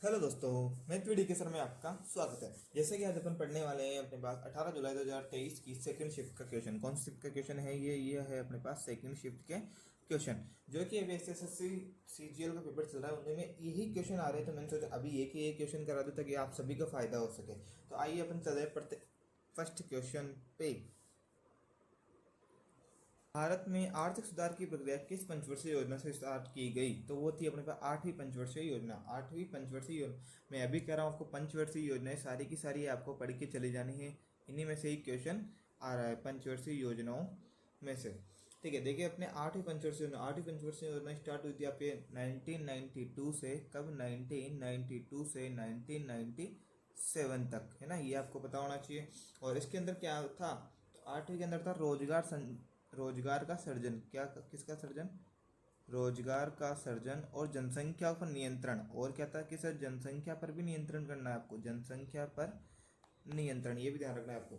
Hello दोस्तों, मैं PD के सर में आपका स्वागत है। जैसे कि आज अपन पढ़ने वाले हैं अपने पास 18 जुलाई 2023 की सेकंड शिफ्ट का क्वेश्चन। कौन सी शिफ्ट का क्वेश्चन है ये है अपने पास सेकंड शिफ्ट के क्वेश्चन, जो कि अभी एसएससी सीजीएल का पेपर चल रहा है, उनमें यही क्वेश्चन आ रहे हैं। तो मैंने सोचा अभी एक ही एक क्वेश्चन करा दूं ताकि आप सभी का फायदा हो सके। तो आइए अपन चले पढ़ते फर्स्ट क्वेश्चन पे। भारत में आर्थिक सुधार की प्रक्रिया किस पंचवर्षीय योजना से स्टार्ट की गई? तो वो थी अपने पास आठवीं पंचवर्षीय योजना। आठवीं पंचवर्षीय योजना मैं अभी कह रहा हूँ आपको, पंचवर्षीय योजनाएं सारी की सारी आपको पढ़ के चली जानी है। इन्हीं में से ही क्वेश्चन आ रहा है पंचवर्षीय योजनाओं में से। ठीक है, देखिए अपने आठवीं पंचवर्षीय योजना स्टार्ट हुई थी आपके 1992 से। कब? 1992 से 1997 तक, है ना, ये आपको पता होना चाहिए। और इसके अंदर क्या था? तो आठवीं के अंदर था रोजगार का सृजन। क्या? किसका सृजन? रोजगार का सृजन और जनसंख्या पर नियंत्रण। और क्या था कि सर जनसंख्या पर भी नियंत्रण करना है आपको, जनसंख्या पर नियंत्रण, ये भी ध्यान रखना है आपको।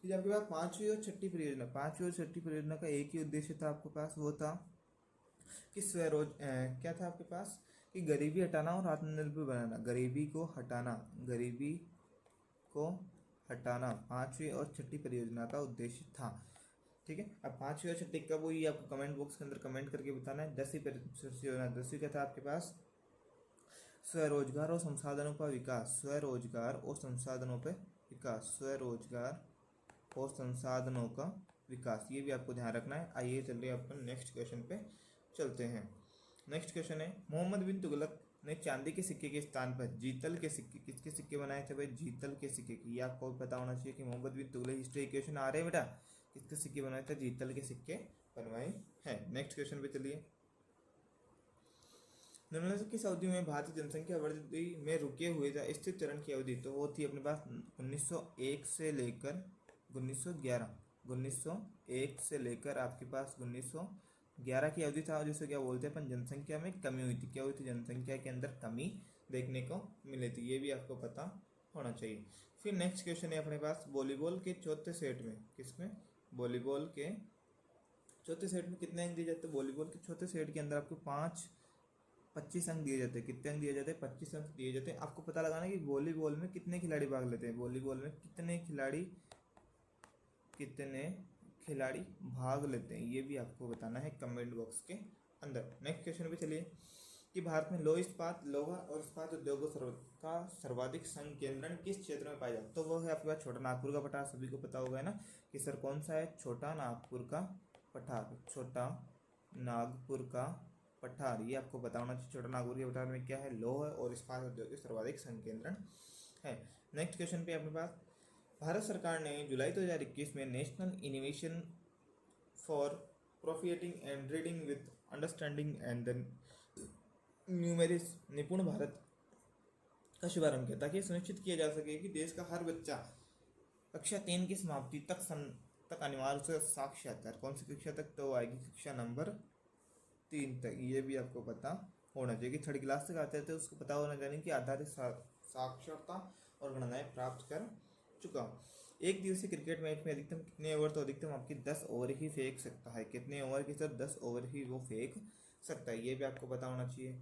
फिर आपके पास पांचवी और छठी परियोजना का एक ही उद्देश्य था आपके पास, वो था कि क्या था आपके पास कि गरीबी हटाना और आत्मनिर्भर बनाना। गरीबी को हटाना पांचवी और छठी परियोजना का उद्देश्य था। ठीक है, अब पांचवी और छठी कब हुई आपको कमेंट बॉक्स के अंदर कमेंट करके बताना है। 10वीं का था आपके पास स्वरोजगार और संसाधनों का विकास। ये भी आपको ध्यान रखना है। आइए चलिए अपन नेक्स्ट क्वेश्चन पे चलते हैं। नेक्स्ट क्वेश्चन है, मोहम्मद बिन तुगलक ने चांदी के सिक्के के स्थान पर जीतल के सिक्के, किसके सिक्के बनाए थे भाई? जीतल के सिक्के की। ये आपको पता होना चाहिए कि मोहम्मद बिन तुगलक, हिस्ट्री क्वेश्चन आ रहे हैं बेटा, किसके सिक्के बनाए थे? जीतल के सिक्के बनवाए हैं। नेक्स्ट क्वेश्चन पे चलिए। निम्नलिखित से किस अवधि में भारतीय जनसंख्या वृद्धि में रुके हुए था स्थिर चरण की अवधि? तो वो थी अपने पास 1901 से लेकर 1911। 1901 से लेकर आपके पास 1911 की अवधि था, जिसे क्या बोलते हैं अपन, जनसंख्या में कमी हुई थी। क्या हुई थी? जनसंख्या के अंदर कमी देखने को मिली थी। ये भी आपको पता होना चाहिए। फिर नेक्स्ट क्वेश्चन है अपने पास, वॉलीबॉल के चौथे सेट में, किसमें? वॉलीबॉल के चौथे सेट में कितने अंक दिए जाते हैं? वॉलीबॉल के चौथे सेट के अंदर आपको 25 अंक दिए जाते हैं। कितने अंक दिए जाते हैं? 25 अंक दिए जाते हैं। आपको पता लगाना कि वॉलीबॉल में कितने खिलाड़ी भाग लेते हैं। वॉलीबॉल में कितने खिलाड़ी भाग लेते हैं, ये भी आपको बताना है कमेंट बॉक्स के अंदर। नेक्स्ट क्वेश्चन पे चलिए कि भारत में लोहा और इस्पात उद्योगों का सर्वाधिक संकेंद्रण किस क्षेत्र में पाया जाता है? तो वो है आपके पास छोटा नागपुर का पठार। सभी को पता होगा है ना कि सर कौन सा है? छोटा नागपुर का पठार। ये आपको पता होना चाहिए। छोटा नागपुर के पठार में क्या है? लौह और इस्पात उद्योग के सर्वाधिक संकेंद्रण है। नेक्स्ट क्वेश्चन पे अपने पास, भारत सरकार ने जुलाई 2021 में national innovation for profiting and reading with understanding and numeracy NIPUN Bharat का शुभारंभ किया, ताकि सुनिश्चित किया जा सके कि देश का हर बच्चा कक्षा 3 की समाप्ति तक अनिवार्य रूप से साक्षरता। कौन सी कक्षा तक? तो आएगी कक्षा नंबर 3 तक। ये भी आपको पता होना चाहिए कि थर्ड क्लास तक आते थे, उसको पता होना चाहिए कि आधारित साक्षरता और गणनाएं प्राप्त कर चुका हूँ। एक दिवसीय क्रिकेट मैच में अधिकतम कितने ओवर? तो अधिकतम आपकी 10 ओवर ही फेंक सकता है। कितने ओवर की सर? 10 ओवर ही वो फेंक सकता है। ये भी आपको पता होना चाहिए।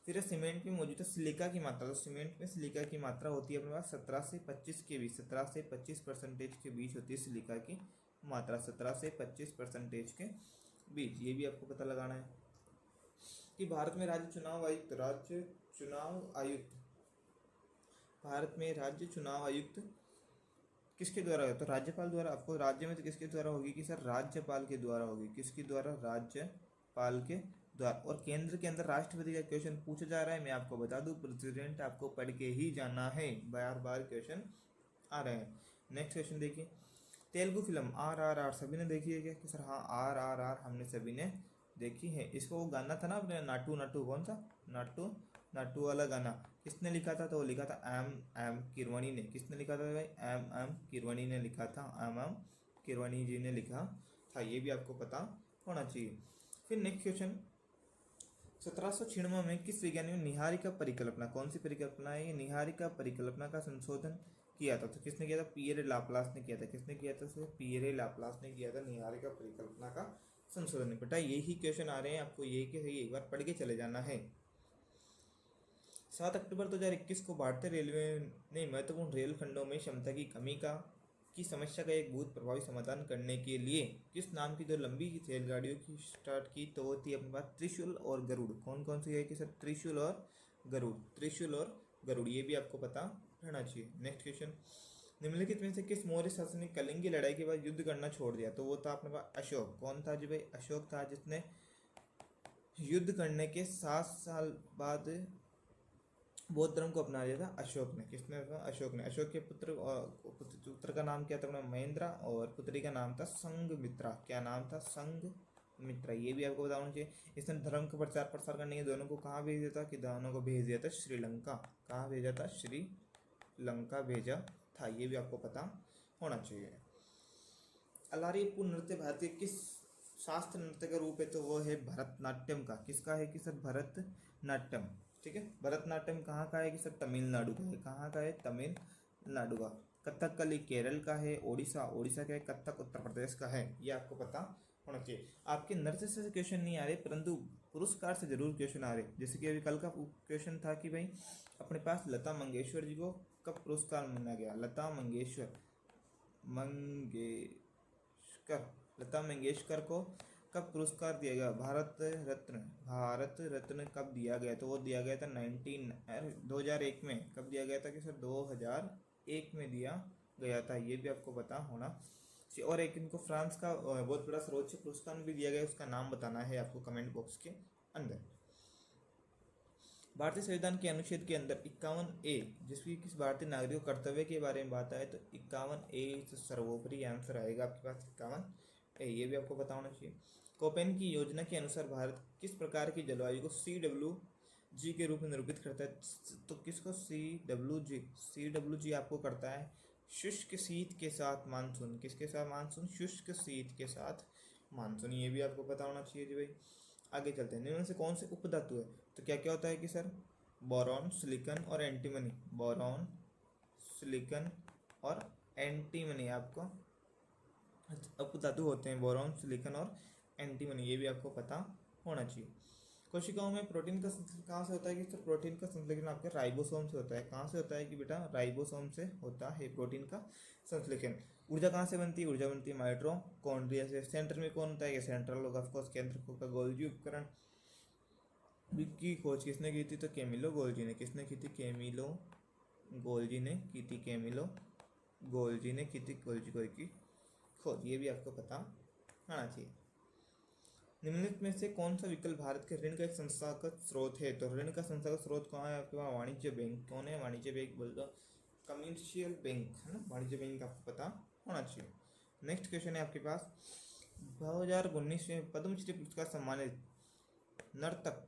फिर सीमेंट में मौजूद है सिलिका की मात्रा। तो सीमेंट में सिलिका की मात्रा होती है अपने पास 17 से 25 के बीच, 17 से 25% के बीच होती है सिलिका की मात्रा, 17 से 25% के बीच। ये भी आपको पता लगाना है कि भारत में राज्य चुनाव आयुक्त किसके द्वारा है? तो राज्यपाल द्वारा। आपको राज्य में तो किसके द्वारा होगी कि सर राज्यपाल के द्वारा होगी। किसके द्वारा? राज्यपाल के द्वारा। और केंद्र के अंदर राष्ट्रपति का क्वेश्चन पूछा जा रहा है, मैं आपको बता दूं प्रेसिडेंट आपको पढ़ के ही जाना है, बार बार क्वेश्चन आ रहे हैं। नेक्स्ट क्वेश्चन देखिए, तेलुगु फिल्म RRR सभी ने देखी है क्या? कि सर हाँ, RRR हमने सभी ने देखी है। इसको वो गाना था ना अपने नाटू नाटू, कौन सा? नाटू नाटू वाला गाना किसने लिखा था? तो वो लिखा था एम किरवाणी ने। किसने लिखा था भाई? एम किरवाणी ने लिखा था। एम किरवाणी जी ने लिखा था। ये भी आपको पता होना चाहिए। फिर नेक्स्ट क्वेश्चन, 1796 में किस वैज्ञानिक ने निहारिका परिकल्पना, कौन सी परिकल्पना है ये? निहारिका परिकल्पना का संशोधन किया था। तो किसने किया था? पियरे लाप्लास ने किया था। किसने किया था? पियरे लाप्लास ने किया था निहारिका परिकल्पना का संशोधन। बेटा यही क्वेश्चन आ रहे हैं आपको, ये कि एक बार पढ़ के चले जाना है। 7 अक्टूबर 2021 को भारतीय रेलवे ने महत्वपूर्ण रेल खंडों में क्षमता की कमी की समस्या का एक बहुत प्रभावी समाधान करने के लिए किस नाम की 2 लंबी रेलगाड़ियों की स्टार्ट की? तो वो थी अपने पास त्रिशूल और गरुड़। कौन कौन सी है कि सर? त्रिशूल और गरुड़, त्रिशूल और गरुड़, ये भी आपको पता रहना चाहिए। नेक्स्ट क्वेश्चन, निम्नलिखित में से किस मौर्य शासक ने कलिंग की लड़ाई के बाद युद्ध करना छोड़ दिया? तो वो था अपने पास अशोक। कौन था जी भाई? अशोक था, जिसने युद्ध करने के 7 साल बाद बौद्ध धर्म को अपना लिया था। अशोक ने। किसने? अशोक ने। अशोक के पुत्र का नाम क्या था अपना? महेंद्र, और पुत्री का नाम था संघमित्रा। क्या नाम था? संघमित्रा। ये भी आपको बताना चाहिए। इसने धर्म का प्रचार प्रसार करने के दोनों को कहाँ भेज दिया था? कि दोनों को भेज दिया था श्रीलंका। कहाँ भेजा था? श्रीलंका भेजा था। ये भी आपको पता होना चाहिए। अलारीपुर नृत्य भारतीय किस शास्त्र नृत्य का रूप है? तो वो है भरतनाट्यम का। किसका है कि सर? भरतनाट्यम। ठीक है। भरतनाट्यम कहाँ का है कि सर? तमिलनाडु का है। कहाँ का है? तमिलनाडु का। कथकली केरल का है। ओडिशा का है। कथक उत्तर प्रदेश का है। ये आपको पता होना चाहिए। आपके नृत्य से क्वेश्चन नहीं आ रहे, परंतु पुरस्कार से जरूर क्वेश्चन आ रहे। जैसे कि अभी कल का क्वेश्चन था कि भाई अपने पास लता मंगेशकर जी को कब पुरस्कार मिला गया? लता मंगेशकर को कब पुरस्कार दिया गया? भारत रत्न कब दिया गया? तो वो दिया गया था 2001 में। कब दिया गया था कि सर? 2001 में दिया गया था। ये भी आपको पता होना चाहिए। और एक इनको फ्रांस का बहुत बड़ा सर्वोच्च पुरस्कार भी दिया गया, उसका नाम बताना है आपको कमेंट बॉक्स के अंदर। भारतीय संविधान के अनुच्छेद के अंदर 51A जिसकी किस भारतीय नागरिक को कर्तव्य के बारे में बात है? तो 51A सर्वोपरि आंसर आएगा आपके पास 51A। ये भी आपको पता होना चाहिए। कोपेन की योजना के अनुसार भारत किस प्रकार की जलवायु को CWG के रूप में निरूपित करता है? तो किसको? CWG आपको करता है शुष्क शीत के साथ मानसून। किसके साथ मानसून? शुष्क शीत के साथ मानसून। ये भी आपको पता होना चाहिए जी भाई। आगे चलते हैं। निम्न से कौन से उपधातु है? तो क्या क्या होता है कि सर? बोरॉन, सिलिकॉन और एंटीमनी। बोरॉन, सिलिकॉन और एंटीमनी आपको उपधातु होते हैं। बोरॉन, सिलिकॉन और एंटीमनी। ये भी आपको पता होना चाहिए। कोशिकाओं में प्रोटीन का संश्लेषण कहाँ से होता है कि सर? प्रोटीन का संश्लेषण आपके राइबोसोम से होता है। कहाँ से होता है कि बेटा? राइबोसोम से होता है प्रोटीन का संश्लेषण। ऊर्जा कहाँ से बनती है? ऊर्जा बनती है माइटोकॉन्ड्रिया से। सेंटर में कौन होता है? सेंट्रल होगा ऑफकोर्स, केंद्र होगा गोल्जी उपकरण। की खोज किसने की थी? तो कैमिलो गोल्जी ने। किसने की थी? कैमिलो गोल्जी ने की थी। कैमिलो गोल्जी ने की थी गोल्जी की खोज। ये भी आपको पता होना चाहिए। निम्नलिखित में से कौन सा विकल्प भारत के ऋण का एक संस्थागत स्रोत है? तो ऋण का संस्थागत स्रोत कौन है आपके पास? वाणिज्य बैंक। कौन है? वाणिज्य बैंक बोल दो, कमर्शियल बैंक है ना, वाणिज्य बैंक आपको पता होना चाहिए। नेक्स्ट क्वेश्चन है आपके पास, 2019 में पद्मश्री पुरस्कार सम्मानित नर्तक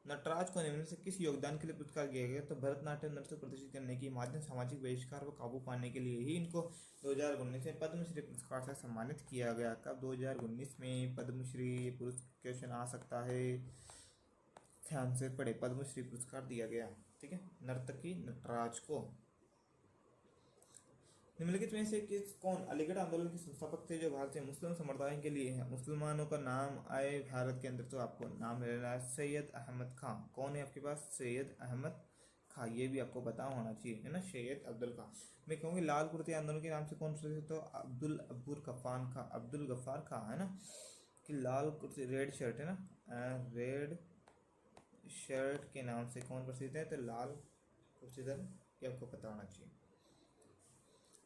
नटराज को निम्न से किस योगदान के लिए पुरस्कार दिया गया? तो भरतनाट्यम नृत्य प्रदर्शित करने के माध्यम सामाजिक बहिष्कार को काबू पाने के लिए ही इनको 2019 में पद्मश्री पुरस्कार से सम्मानित किया गया। कब? 2019 में पद्मश्री पुरस्कार आ सकता है, ध्यान से पढ़े। पद्मश्री पुरस्कार दिया गया, ठीक है, नर्तकी नटराज को। निम्नलिखित में से कौन अलीगढ़ आंदोलन के संस्थापक थे जो भारतीय मुस्लिम समुदाय के लिए है? मुसलमानों का नाम आए भारत के अंदर तो आपको नाम लेना है सैयद अहमद खां। कौन है आपके पास? सैयद अहमद खां। ये भी आपको पता होना चाहिए, है ना, सैयद अब्दुल खां। मैं कहूँगी लाल कुर्ते आंदोलन के नाम से कौन प्रसिद्ध? तो अब्दुल गफ्फार खां, है ना, कि लाल कुर्ते रेड शर्ट है ना, रेड शर्ट के नाम से कौन प्रसिद्ध है? तो लाल कुर्तेदार। ये आपको पता होना चाहिए।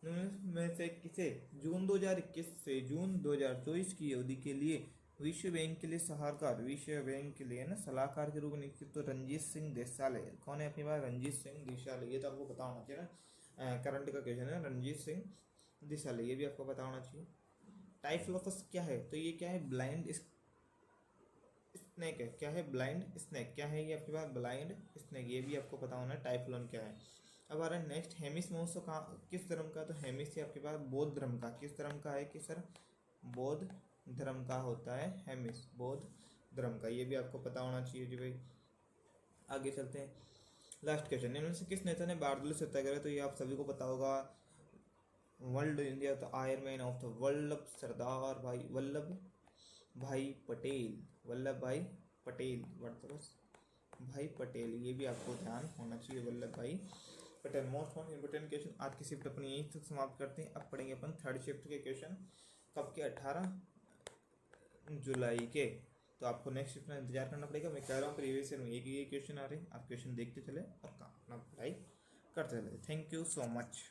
में से किसे जून 2021 से जून 2024 की अवधि के लिए विश्व बैंक के लिए सलाहकार, विश्व बैंक के लिए ना सलाहकार के रूप में नियुक्त? तो रंजीत सिंह देसाले। कौन है अपने पास? रंजीत सिंह देसाले। ये तो आपको पता होना चाहिए ना, करंट का क्वेश्चन है, रंजीत सिंह देसाले। ये भी आपको पता होना चाहिए। टाइफलोपस क्या है? तो ये क्या है? ब्लाइंड स्नेक है। क्या है? Blind snake. क्या है ये आपके पास? Blind snake. ये भी आपको पता होना है टाइफलोन क्या है। अब आ रहा है नेक्स्ट, हेमिस महोत्सव कहाँ किस धर्म का? तो हेमिस है आपके पास बौद्ध धर्म का। किस धर्म का है कि सर? बौद्ध धर्म का होता है हेमिस, बौद्ध धर्म का। ये भी आपको पता होना चाहिए जी भाई। आगे चलते हैं, लास्ट क्वेश्चन, इनमें से किस नेता ने बारडोली सत्याग्रह? तो ये आप सभी को पता होगा, वर्ल्ड इंडिया तो आयरमैन ऑफ द वर्ल्ड सरदार भाई वल्लभ भाई पटेल, वल्लभ भाई पटेल, भाई पटेल, ये भी आपको ध्यान होना चाहिए, वल्लभ भाई पटेल। Most important question. आज की शिफ्ट अपनी यहीं तक समाप्त करते हैं। अब पढ़ेंगे अपन थर्ड शिफ्ट के क्वेश्चन, कब के, 18 जुलाई के। तो आपको नेक्स्ट शिफ्ट में इंतजार करना पड़ेगा। मैं कह रहा हूँ प्रीवियस ईयर में एक ही क्वेश्चन आ रहे हैं, आप क्वेश्चन देखते चले और अपना पढ़ाई करते चले। Thank you so much.